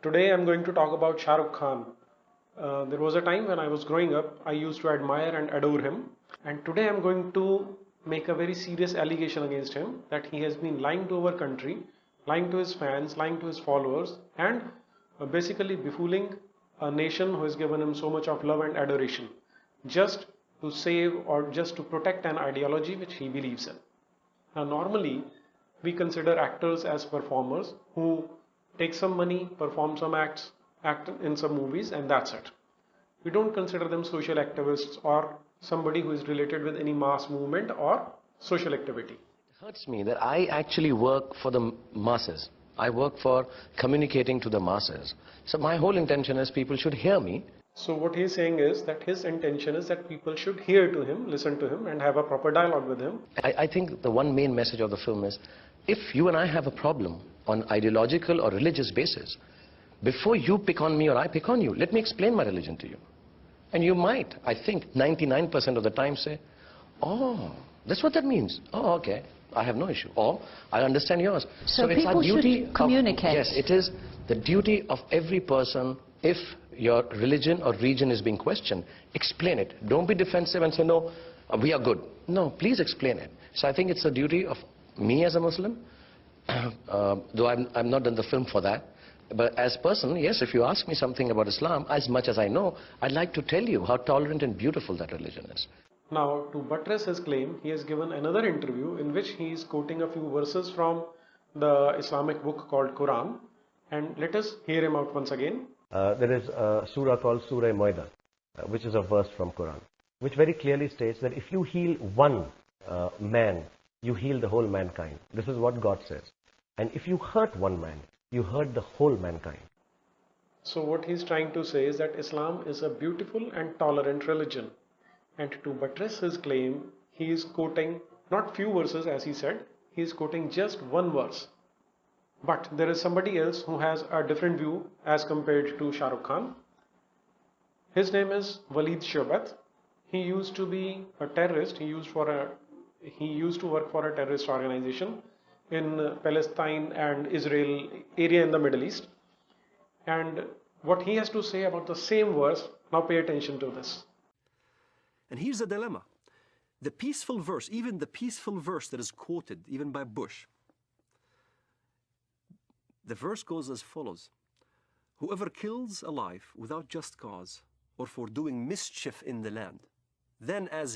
Today I'm going to talk about Shahrukh Khan. There was a time when I was growing up, I used to admire and adore him. And today I'm going to make a very serious allegation against him that he has been lying to our country, lying to his fans, lying to his followers, and basically befooling a nation who has given him so much of love and adoration just to save or just to protect an ideology which he believes in. Now, normally we consider actors as performers who take some money, perform some acts, act in some movies, and that's it. We don't consider them social activists or somebody who is related with any mass movement or social activity. It hurts me that I actually work for the masses. I work for communicating to the masses. So my whole intention is people should hear me. So what he's saying is that his intention is that people should hear to him, listen to him, and have a proper dialogue with him. I think the one main message of the film is, if you and I have a problem on ideological or religious basis, before you pick on me or I pick on you, let me explain my religion to you. And you might, I think, 99% of the time say, oh, that's what that means. Oh, okay, I have no issue. Or, I understand yours. So it's our duty should communicate. Yes, it is the duty of every person. If your religion or region is being questioned, explain it. Don't be defensive and say, no, we are good. No, please explain it. So I think it's a duty of me as a Muslim, though I'm not done the film for that. But as a person, yes, if you ask me something about Islam, as much as I know, I'd like to tell you how tolerant and beautiful that religion is. Now, to buttress his claim, he has given another interview in which he is quoting a few verses from the Islamic book called Quran. And let us hear him out once again. There is a surah called Surah Maida, which is a verse from Quran, which very clearly states that if you heal one man, you heal the whole mankind. This is what God says. And if you hurt one man, you hurt the whole mankind. So what he's trying to say is that Islam is a beautiful and tolerant religion. And to buttress his claim, he is quoting not few verses as he said, he is quoting just one verse. But there is somebody else who has a different view as compared to Shahrukh Khan. His name is Walid Shobat. He used to be a terrorist. He used to work for a terrorist organization in Palestine and Israel area in the Middle East. And what he has to say about the same verse, now pay attention to this. And here's the dilemma. The peaceful verse, even the peaceful verse that is quoted, even by Bush, the verse goes as follows. Whoever kills a life without just cause or for doing mischief in the land, then as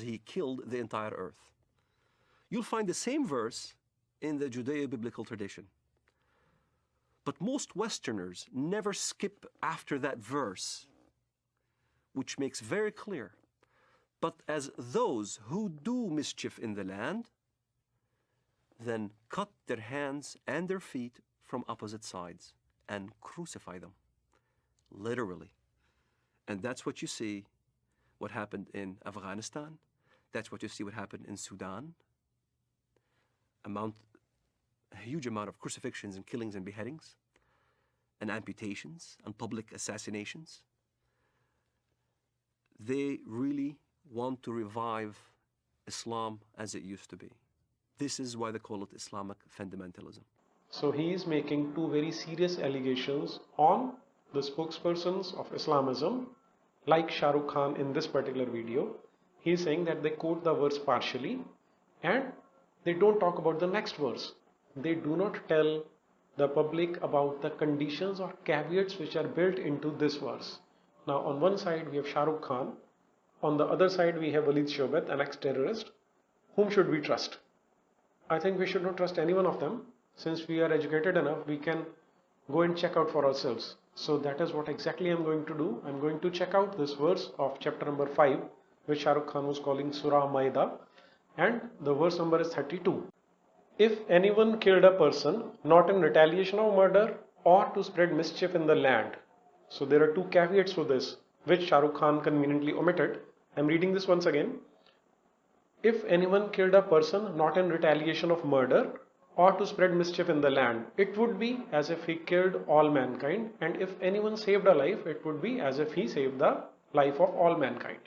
he killed the entire earth. You'll find the same verse in the Judeo-biblical tradition. But most Westerners never skip after that verse, which makes very clear, but as those who do mischief in the land, then cut their hands and their feet from opposite sides and crucify them, literally. And that's what you see what happened in Afghanistan. That's what you see what happened in Sudan. A huge amount of crucifixions and killings and beheadings and amputations and public assassinations. They really want to revive Islam as it used to be. This is why they call it Islamic fundamentalism. So he is making two very serious allegations on the spokespersons of Islamism, like Shahrukh Khan in this particular video. He is saying that they quote the verse partially and they don't talk about the next verse. They do not tell the public about the conditions or caveats which are built into this verse. Now on one side we have Shahrukh Khan, on the other side we have Walid Shobat, an ex-terrorist. Whom should we trust? I think we should not trust any one of them. Since we are educated enough, we can go and check out for ourselves. So that is what exactly I'm going to do. I'm going to check out this verse of chapter number 5, which Shahrukh Khan was calling Surah Maida, and the verse number is 32. If anyone killed a person not in retaliation of murder or to spread mischief in the land. So there are two caveats to this, which Shahrukh Khan conveniently omitted. I'm reading this once again. If anyone killed a person not in retaliation of murder or to spread mischief in the land, it would be as if he killed all mankind, and if anyone saved a life, it would be as if he saved the life of all mankind.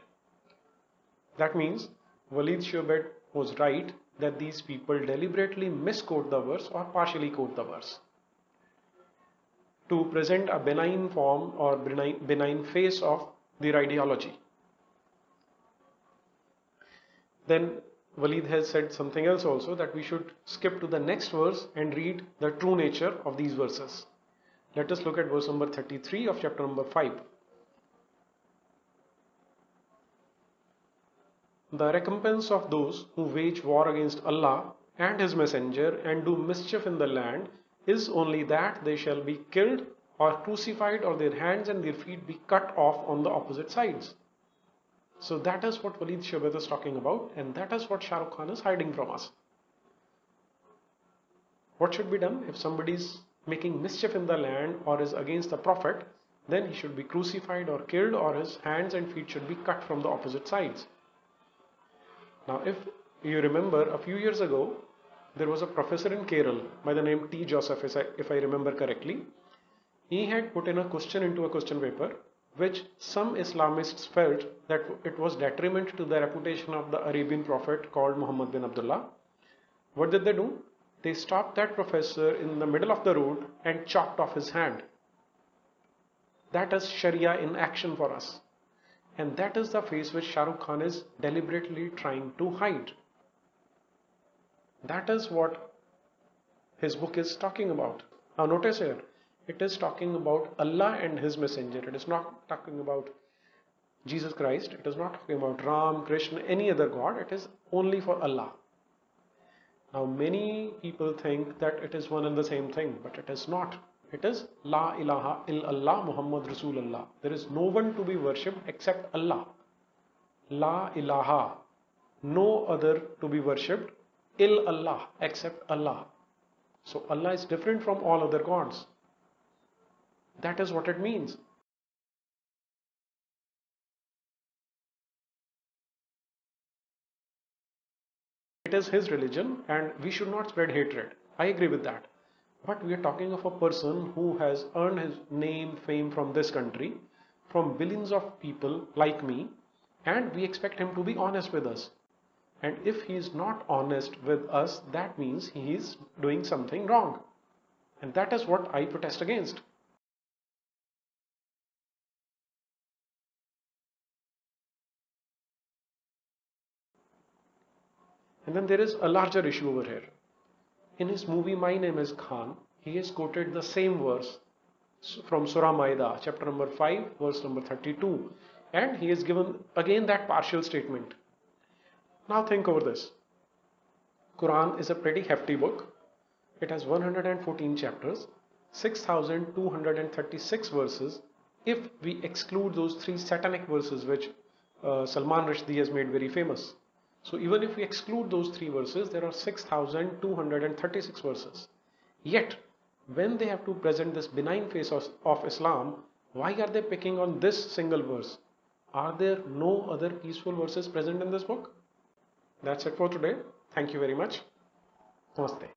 That means Walid Shobat was right that these people deliberately misquote the verse or partially quote the verse. to present a benign form or benign face of their ideology. Then Walid has said something else also, that we should skip to the next verse and read the true nature of these verses. Let us look at verse number 33 of chapter number 5. The recompense of those who wage war against Allah and His Messenger and do mischief in the land is only that they shall be killed or crucified, or their hands and their feet be cut off on the opposite sides. So that is what Walid Shobet is talking about, and that is what Shahrukh Khan is hiding from us. What should be done? If somebody is making mischief in the land or is against the Prophet, then he should be crucified or killed, or his hands and feet should be cut from the opposite sides. Now, if you remember, a few years ago, there was a professor in Kerala by the name T. Joseph, if I remember correctly. He had put in a question into a question paper, which some Islamists felt that it was detriment to the reputation of the Arabian prophet called Muhammad bin Abdullah. What did they do? They stopped that professor in the middle of the road and chopped off his hand. That is Sharia in action for us. And that is the face which Shahrukh Khan is deliberately trying to hide. That is what his book is talking about. Now notice here, it is talking about Allah and His Messenger. It is not talking about Jesus Christ. It is not talking about Ram, Krishna, any other God. It is only for Allah. Now many people think that it is one and the same thing, but it is not. It is La ilaha illallah Muhammad Rasulullah. There is no one to be worshipped except Allah. La ilaha. No other to be worshipped illallah, except Allah. So Allah is different from all other gods. That is what it means. It is His religion and we should not spread hatred. I agree with that. But we are talking of a person who has earned his name, fame from this country, from billions of people like me, and we expect him to be honest with us. And if he is not honest with us, that means he is doing something wrong. And that is what I protest against. And then there is a larger issue over here. In his movie My Name is Khan, he has quoted the same verse from Surah Maida, chapter number 5, verse number 32. And he has given again that partial statement. Now think over this. Quran is a pretty hefty book. It has 114 chapters, 6,236 verses, if we exclude those 3 satanic verses which Salman Rushdie has made very famous. So even if we exclude those 3 verses, there are 6,236 verses. Yet, when they have to present this benign face of Islam, why are they picking on this single verse? Are there no other peaceful verses present in this book? That's it for today. Thank you very much. Namaste.